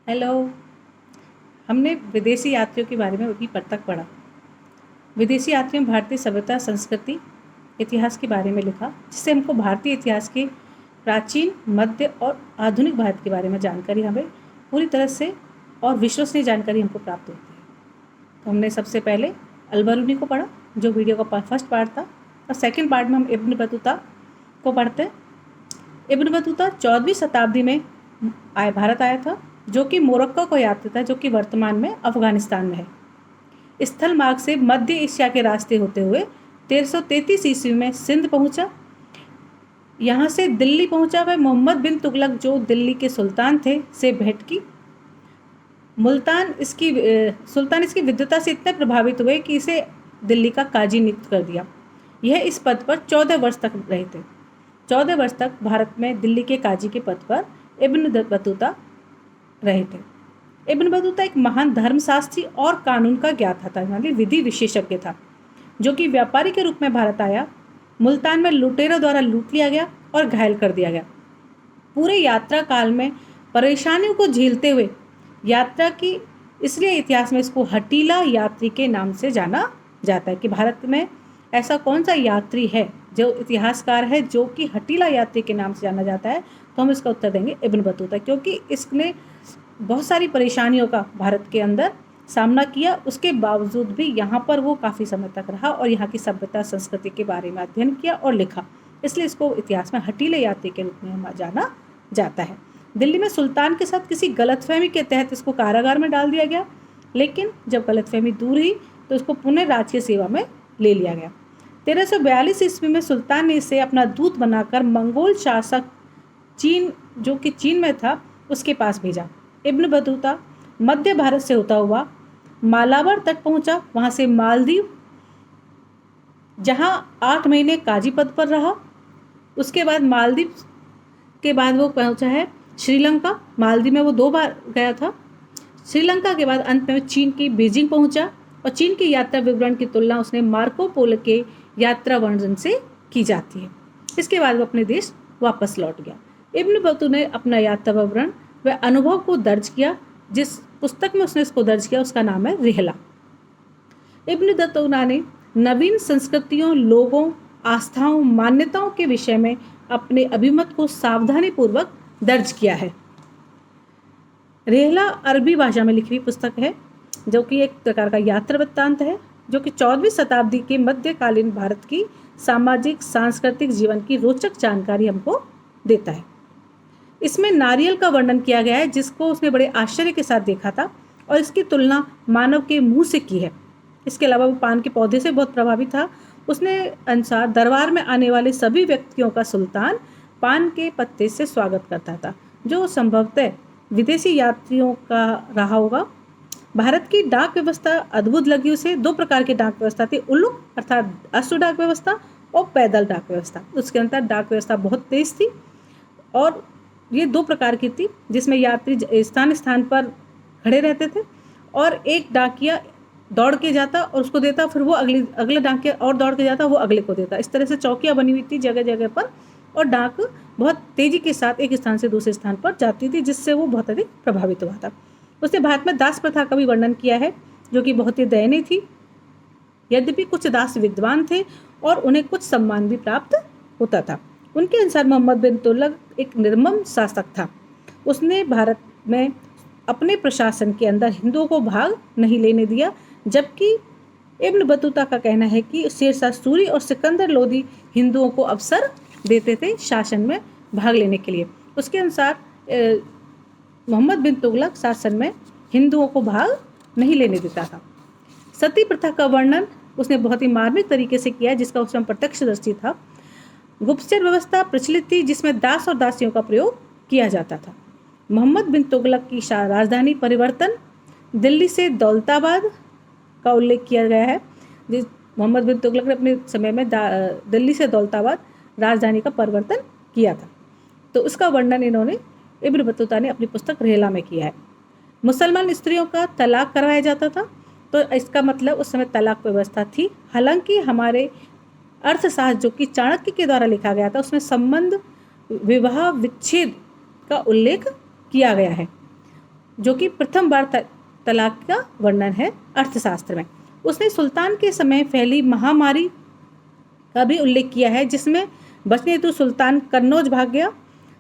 Hello. हमने विदेशी यात्रियों के बारे में अभी तक पढ़ा। विदेशी यात्रियों में भारतीय सभ्यता, संस्कृति, इतिहास के बारे में लिखा, जिससे हमको भारतीय इतिहास के प्राचीन, मध्य और आधुनिक भारत के बारे में जानकारी हमें पूरी तरह से और विश्वसनीय जानकारी हमको प्राप्त होती है। तो हमने सबसे पहले अल-बरूनी को पढ़ा, जो वीडियो का फर्स्ट पार्ट था, और सेकंड पार्ट में हम इब्न बतूता को पढ़ते हैं। इब्न बतूता 14वीं शताब्दी में भारत आया था, जो कि मोरक्को को यात्री था, जो कि वर्तमान में अफगानिस्तान में है। स्थल मार्ग से मध्य एशिया के रास्ते होते हुए 1333 ईस्वी में सिंध पहुंचा। यहाँ से दिल्ली पहुंचा। वह मोहम्मद बिन तुगलक, जो दिल्ली के सुल्तान थे, से भेंट की। सुल्तान इसकी विद्वता से इतने प्रभावित हुए कि इसे दिल्ली का काजी नियुक्त कर दिया। यह इस पद पर 14 वर्ष तक रहे थे। 14 वर्ष तक भारत में दिल्ली के काजी के पद पर इब्न बतूता रहे थे। इब्न बतूता एक महान धर्मशास्त्री और कानून का ज्ञाता था, यानी विधि विशेषज्ञ था, जो कि व्यापारी के रूप में भारत आया। मुल्तान में लुटेरों द्वारा लूट लिया गया और घायल कर दिया गया। पूरे यात्रा काल में परेशानियों को झेलते हुए यात्रा की, इसलिए इतिहास में इसको हठीला यात्री के नाम से जाना जाता है कि भारत में ऐसा कौन सा यात्री है जो इतिहासकार है जो कि हठीला यात्री के नाम से जाना जाता है। तो हम इसका उत्तर देंगे इब्न बतूता, क्योंकि इसने बहुत सारी परेशानियों का भारत के अंदर सामना किया। उसके बावजूद भी यहाँ पर वो काफ़ी समय तक रहा और यहाँ की सभ्यता, संस्कृति के बारे में अध्ययन किया और लिखा। इसलिए इसको इतिहास में हठीले यात्री के रूप में जाना जाता है। दिल्ली में सुल्तान के साथ किसी गलतफहमी के तहत इसको कारागार में डाल दिया गया, लेकिन जब गलतफहमी दूर हुई तो इसको पुनः राजकीय सेवा में ले लिया गया। 1342 ईस्वी में सुल्तान ने इसे अपना दूत बनाकर मंगोल शासक चीन, जो कि चीन में था, उसके पास भेजा। इब्न बतूता मध्य भारत से होता हुआ मालाबार तक पहुंचा। वहां से मालदीव, जहां 8 महीने काजी पद पर रहा। उसके बाद मालदीव के बाद वो पहुंचा है श्रीलंका। मालदीव में वो 2 बार गया था। श्रीलंका के बाद अंत में चीन की बीजिंग पहुंचा और चीन की यात्रा विवरण की तुलना उसने मार्को पोलो के यात्रा वर्णन से की जाती है। इसके बाद वो अपने देश वापस लौट गया। इब्न बतूता ने अपना यात्रा विवरण व अनुभव को दर्ज किया। जिस पुस्तक में उसने इसको दर्ज किया उसका नाम है रिहला। इब्न बतूता ने नवीन संस्कृतियों, लोगों, आस्थाओं, मान्यताओं के विषय में अपने अभिमत को सावधानी पूर्वक दर्ज किया है। रिहला अरबी भाषा में लिखी हुई पुस्तक है, जो कि एक प्रकार का यात्रा वृत्तांत है, जो कि 14वीं शताब्दी के मध्यकालीन भारत की सामाजिक, सांस्कृतिक जीवन की रोचक जानकारी हमको देता है। इसमें नारियल का वर्णन किया गया है, जिसको उसने बड़े आश्चर्य के साथ देखा था और इसकी तुलना मानव के मुंह से की है। इसके अलावा वो पान के पौधे से बहुत प्रभावित था। उसने अनुसार दरबार में आने वाले सभी व्यक्तियों का सुल्तान पान के पत्ते से स्वागत करता था, जो संभवतः विदेशी यात्रियों का रहा होगा। भारत की डाक व्यवस्था अद्भुत लगी उसे। 2 प्रकार की डाक व्यवस्था थी, उल्लुक अर्थात अश्व डाक व्यवस्था और पैदल डाक व्यवस्था। उसके अंदर डाक व्यवस्था बहुत तेज थी और ये 2 प्रकार की थी, जिसमें यात्री स्थान स्थान पर खड़े रहते थे और एक डाकिया दौड़ के जाता और उसको देता, फिर वो अगले डाकिया और दौड़ के जाता, वो अगले को देता। इस तरह से चौकियाँ बनी हुई थी जगह जगह पर और डाक बहुत तेज़ी के साथ एक स्थान से दूसरे स्थान पर जाती थी, जिससे वो बहुत अधिक प्रभावित हुआ था। उसने भारत में दास प्रथा का भी वर्णन किया है, जो कि बहुत ही दयनीय थी। यद्यपि कुछ दास विद्वान थे और उन्हें कुछ सम्मान भी प्राप्त होता था। उनके अनुसार मोहम्मद बिन तुगलक एक निर्मम शासक था। उसने भारत में अपने प्रशासन के अंदर हिंदुओं को भाग नहीं लेने दिया, जबकि इब्न बतूता का कहना है कि शेरशाह सूरी और सिकंदर लोदी हिंदुओं को अवसर देते थे शासन में भाग लेने के लिए। उसके अनुसार मोहम्मद बिन तुगलक शासन में हिंदुओं को भाग नहीं लेने देता था। सती प्रथा का वर्णन उसने बहुत ही मार्मिक तरीके से किया, जिसका उस समय प्रत्यक्षदर्शी था। गुप्तचर व्यवस्था प्रचलित थी, जिसमें दास और दासियों का प्रयोग किया जाता था। मोहम्मद बिन तुगलक की राजधानी परिवर्तन दिल्ली से दौलताबाद का उल्लेख किया गया है। मोहम्मद बिन तुगलक ने अपने समय में दिल्ली से दौलताबाद राजधानी का परिवर्तन किया था। तो उसका वर्णन इन्होंने इब्न बतूता ने अपनी पुस्तक रिहला में किया है। मुसलमान स्त्रियों का तलाक करवाया जाता था, तो इसका मतलब उस समय तलाक व्यवस्था थी। हालांकि हमारे अर्थशास्त्र, जो कि चाणक्य के द्वारा लिखा गया था, उसमें संबंध, विवाह, विच्छेद का उल्लेख किया गया है। जो कि प्रथम बार तलाक का वर्णन है अर्थशास्त्र में। उसने सुल्तान के समय फैली महामारी का भी उल्लेख किया है, जिसमें बचने हेतु सुल्तान कन्नौज भाग गया।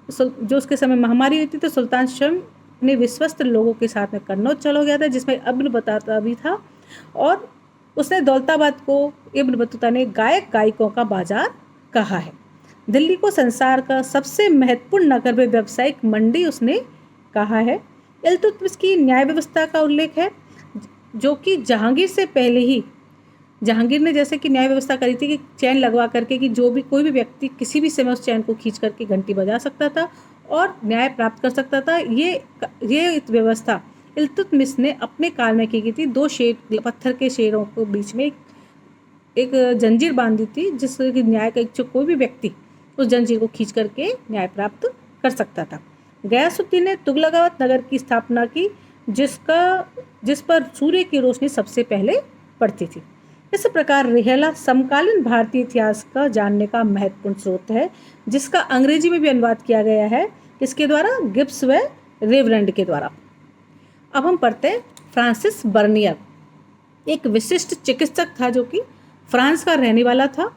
जो उसके समय महामारी हुई थी तो सुल्तान स्वयं अपने विश्वस्त लोगों के साथ में कन्नौज चला गया था, जिसमें इब्न बतूता भी था। और उसने दौलताबाद को इब्न बतूता ने गायक गायकों का बाजार कहा है। दिल्ली को संसार का सबसे महत्वपूर्ण नगर व व्यावसायिक मंडी उसने कहा है। इल्तुतमिश की न्याय व्यवस्था का उल्लेख है, जो कि जहांगीर से पहले ही जहांगीर ने जैसे कि न्याय व्यवस्था करी थी कि चैन लगवा करके कि जो भी कोई भी व्यक्ति किसी भी समय उस चैन को खींच करके घंटी बजा सकता था और न्याय प्राप्त कर सकता था। ये व्यवस्था इल्तुतमिश ने अपने काल में की गई थी। 2 शेर पत्थर के शेरों को बीच में एक जंजीर बांध दी थी, जिससे कि न्याय का इच्छुक कोई भी व्यक्ति उस जंजीर को खींच करके न्याय प्राप्त कर सकता था। गयासुद्दीन ने तुगलकाबाद नगर की स्थापना की, जिस पर सूर्य की रोशनी सबसे पहले पड़ती थी। इस प्रकार रेहला समकालीन भारतीय इतिहास का जानने का महत्वपूर्ण स्रोत है, जिसका अंग्रेजी में भी अनुवाद किया गया है। किसके द्वारा? गिब्स व रेवरंड के द्वारा। अब हम पढ़ते हैं फ्रांसिस बर्नियर। एक विशिष्ट चिकित्सक था जो कि फ्रांस का रहने वाला था।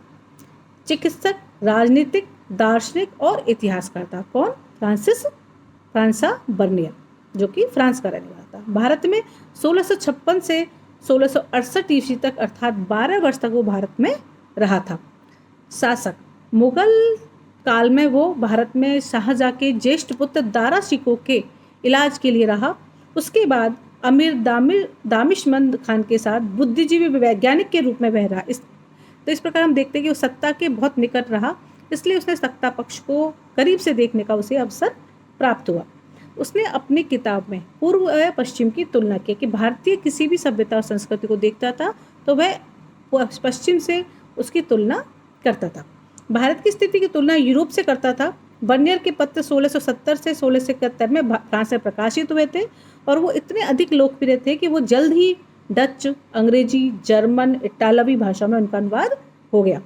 चिकित्सक, राजनीतिक, दार्शनिक और इतिहासकार था। कौन? फ्रांसा बर्नियर, जो कि फ्रांस का रहने वाला था। भारत में 1656 से 1668 ईस्वी तक अर्थात 12 वर्ष तक वो भारत में रहा था। शासक, मुगल काल में वो भारत में शाहजहाँ के ज्येष्ठ पुत्र दारा शिकोह के इलाज के लिए रहा। उसके बाद अमीर दानिशमंद खान के साथ बुद्धिजीवी वैज्ञानिक के रूप में वह रहा। इस प्रकार हम देखते हैं कि वो सत्ता के बहुत निकट रहा, इसलिए उसने सत्ता पक्ष को करीब से देखने का उसे अवसर प्राप्त हुआ। उसने अपनी किताब में पूर्व व पश्चिम की तुलना की कि भारतीय किसी भी सभ्यता और संस्कृति को देखता था तो वह पश्चिम से उसकी तुलना करता था। भारत की स्थिति की तुलना यूरोप से करता था। बर्नियर के पत्र 1670 से 1671 में फ्रांस में प्रकाशित हुए थे और वो इतने अधिक लोकप्रिय थे कि वो जल्द ही डच, अंग्रेजी, जर्मन, इटालवी भाषा में उनका अनुवाद हो गया।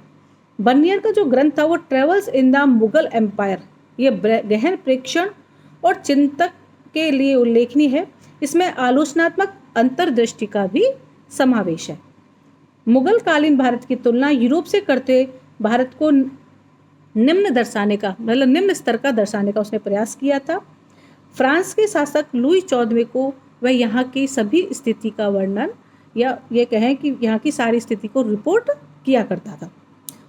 बर्नियर का जो ग्रंथ था वो travels in the Mughal empire, ये गहन प्रेक्षण और चिंतक के लिए उल्लेखनीय है। इसमें आलोचनात्मक अंतर्दृष्टि का भी समावेश है। मुगल कालीन भारत की तुलना यूरोप से करते भारत को निम्न स्तर का दर्शाने का उसने प्रयास किया था। फ्रांस के शासक लुई 14वें को वह यहाँ की सभी स्थिति का वर्णन या ये कहें कि यहाँ की सारी स्थिति को रिपोर्ट किया करता था।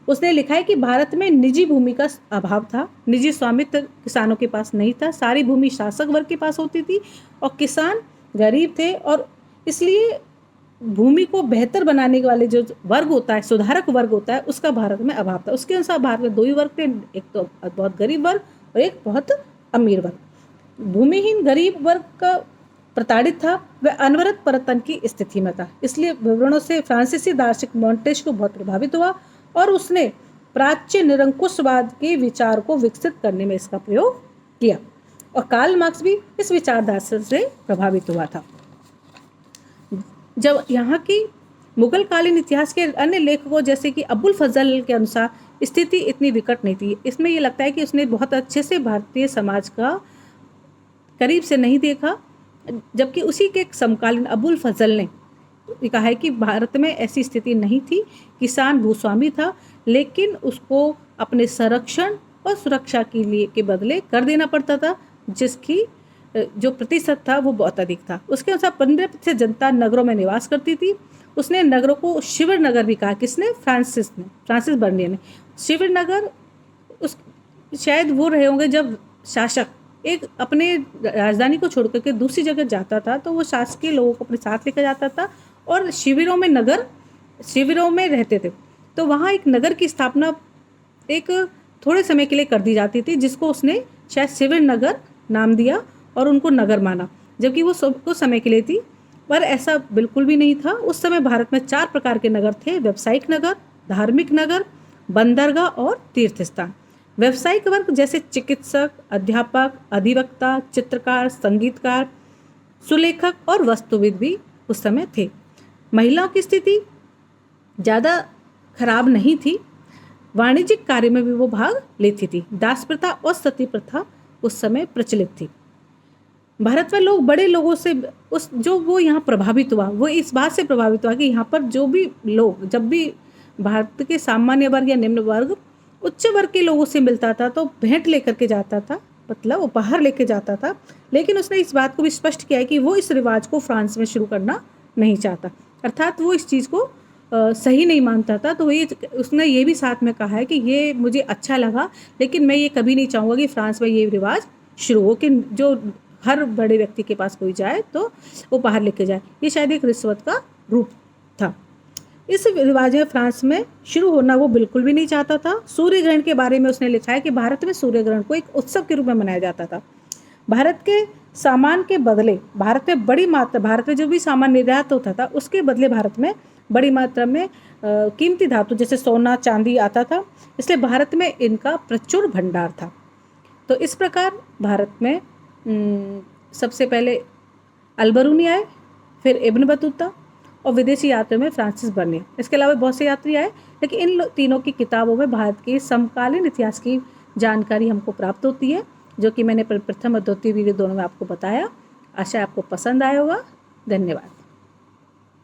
उसने लिखा है कि भारत में निजी भूमि का अभाव था, निजी स्वामित्व किसानों के पास नहीं था, सारी भूमि शासक वर्ग के पास होती थी और किसान गरीब थे और इसलिए भूमि को बेहतर बनाने वाले जो वर्ग होता है, सुधारक वर्ग होता है, उसका भारत में अभाव था। उसके अनुसार भारत में 2 ही वर्ग थे, एक तो बहुत गरीब वर्ग और एक बहुत अमीर वर्ग। भूमिहीन गरीब वर्ग का प्रताड़ित था, वह अनवरत पतन की स्थिति में था। इसलिए विवरणों से फ्रांसीसी दार्शनिक मॉन्टेस्क्यू बहुत प्रभावित हुआ और उसने प्राच्य निरंकुशवाद के विचार को विकसित करने में इसका प्रयोग किया और कार्ल मार्क्स भी इस विचारधारा से प्रभावित हुआ था। जब यहाँ की मुगल कालीन इतिहास के अन्य लेखकों जैसे कि अबुल फजल के अनुसार स्थिति इतनी विकट नहीं थी। इसमें ये लगता है कि उसने बहुत अच्छे से भारतीय समाज का करीब से नहीं देखा, जबकि उसी के समकालीन अबुल फजल ने कहा है कि भारत में ऐसी स्थिति नहीं थी, किसान भूस्वामी था, लेकिन उसको अपने संरक्षण और सुरक्षा के बदले कर देना पड़ता था, जिसकी जो प्रतिशत था वो बहुत अधिक था। उसके अनुसार 15% जनता नगरों में निवास करती थी। उसने नगरों को शिविर नगर भी कहा। किसने? फ्रांसिस बर्नियर ने। शिविर नगर शायद वो रहे होंगे जब शासक एक अपने राजधानी को छोड़ करके दूसरी जगह जाता था तो वो शासकीय लोगों को अपने साथ लेकर जाता था और शिविरों में रहते थे। तो वहाँ एक नगर की स्थापना एक थोड़े समय के लिए कर दी जाती थी, जिसको उसने शायद शिविर नगर नाम दिया और उनको नगर माना, जबकि वो कुछ समय के लिए थी, पर ऐसा बिल्कुल भी नहीं था। उस समय भारत में 4 प्रकार के नगर थे: व्यावसायिक नगर, धार्मिक नगर, बंदरगाह और तीर्थ स्थान। व्यावसायिक वर्ग जैसे चिकित्सक, अध्यापक, अधिवक्ता, चित्रकार, संगीतकार, सुलेखक और वस्तुविद भी उस समय थे। महिलाओं की स्थिति ज़्यादा खराब नहीं थी, वाणिज्यिक कार्य में भी वो भाग लेती थी। दास प्रथा और सती प्रथा उस समय प्रचलित थी। भारत में लोग बड़े लोगों से उस जो वो यहाँ प्रभावित हुआ, वो इस बात से प्रभावित हुआ कि यहाँ पर जो भी लोग, जब भी भारत के सामान्य वर्ग या निम्न वर्ग उच्च वर्ग के लोगों से मिलता था तो भेंट लेकर के जाता था, मतलब उपहार लेके जाता था। लेकिन उसने इस बात को भी स्पष्ट किया है कि वो इस रिवाज को फ्रांस में शुरू करना नहीं चाहता, अर्थात वो इस चीज़ को सही नहीं मानता था। तो ये उसने ये भी साथ में कहा है कि ये मुझे अच्छा लगा, लेकिन मैं ये कभी नहीं चाहूँगा कि फ्रांस में ये रिवाज शुरू हो कि जो हर बड़े व्यक्ति के पास कोई जाए तो उपहार लेके जाए। ये शायद एक रिश्वत का रूप था। इस रिवाज में फ्रांस में शुरू होना वो बिल्कुल भी नहीं चाहता था। सूर्य ग्रहण के बारे में उसने लिखा है कि भारत में सूर्य ग्रहण को एक उत्सव के रूप में मनाया जाता था। भारत के सामान के बदले भारत में जो भी सामान निर्यात होता था उसके बदले भारत में बड़ी मात्रा में कीमती धातु जैसे सोना चांदी आता था, इसलिए भारत में इनका प्रचुर भंडार था। तो इस प्रकार भारत में सबसे पहले अलबरूनी आए, फिर इब्न बतूता और विदेशी यात्रा में फ्रांसिस बर्नियर। इसके अलावा बहुत से यात्री आए, लेकिन इन तीनों की किताबों में भारत के समकालीन इतिहास की जानकारी हमको प्राप्त होती है, जो कि मैंने प्रथम और द्वितीय वीडियो दोनों में आपको बताया। आशा आपको पसंद आया होगा। धन्यवाद।